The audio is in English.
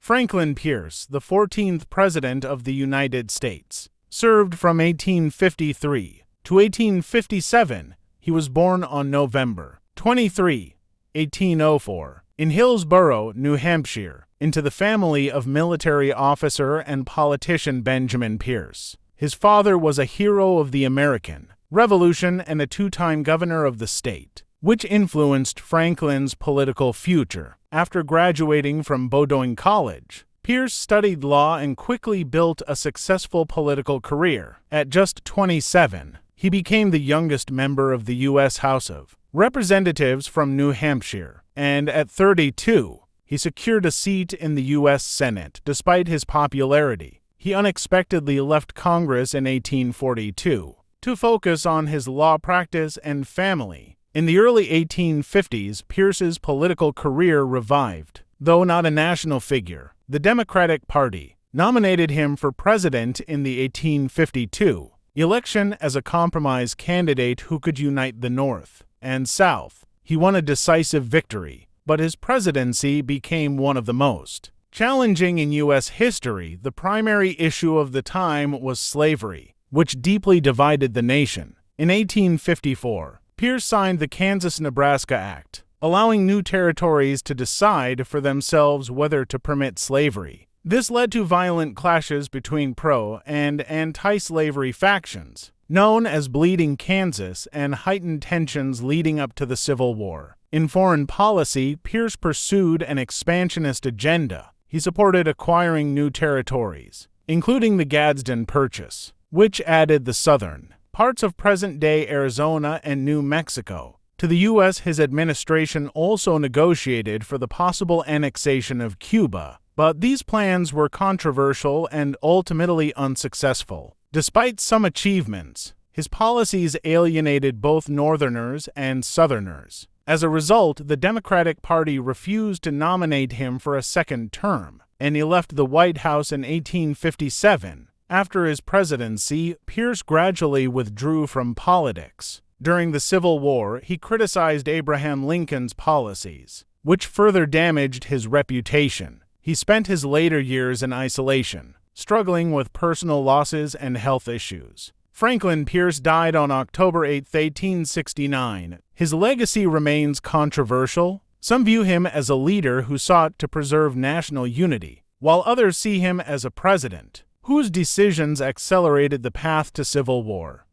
Franklin Pierce, the 14th President of the United States, served from 1853 to 1857. He was born on November 23, 1804, in Hillsborough, New Hampshire, into the family of military officer and politician Benjamin Pierce. His father was a hero of the American Revolution and a two-time governor of the state, which influenced Franklin's political future. After graduating from Bowdoin College, Pierce studied law and quickly built a successful political career. At just 27, he became the youngest member of the U.S. House of Representatives from New Hampshire, and at 32, he secured a seat in the U.S. Senate. Despite his popularity, he unexpectedly left Congress in 1842 to focus on his law practice and family. In the early 1850s, Pierce's political career revived. Though not a national figure, the Democratic Party nominated him for president in the 1852 election as a compromise candidate who could unite the North and South. He won a decisive victory, but his presidency became one of the most challenging in U.S. history. The primary issue of the time was slavery, which deeply divided the nation. In 1854, Pierce signed the Kansas-Nebraska Act, allowing new territories to decide for themselves whether to permit slavery. This led to violent clashes between pro- and anti-slavery factions, known as Bleeding Kansas, and heightened tensions leading up to the Civil War. In foreign policy, Pierce pursued an expansionist agenda. He supported acquiring new territories, including the Gadsden Purchase, which added the southern parts of present-day Arizona and New Mexico to the U.S. His administration also negotiated for the possible annexation of Cuba, but these plans were controversial and ultimately unsuccessful. Despite some achievements, his policies alienated both Northerners and Southerners. As a result, the Democratic Party refused to nominate him for a second term, and he left the White House in 1857. After his presidency, Pierce gradually withdrew from politics. During the Civil War, he criticized Abraham Lincoln's policies, which further damaged his reputation. He spent his later years in isolation, struggling with personal losses and health issues. Franklin Pierce died on October 8, 1869. His legacy remains controversial. Some view him as a leader who sought to preserve national unity, while others see him as a president whose decisions accelerated the path to civil war.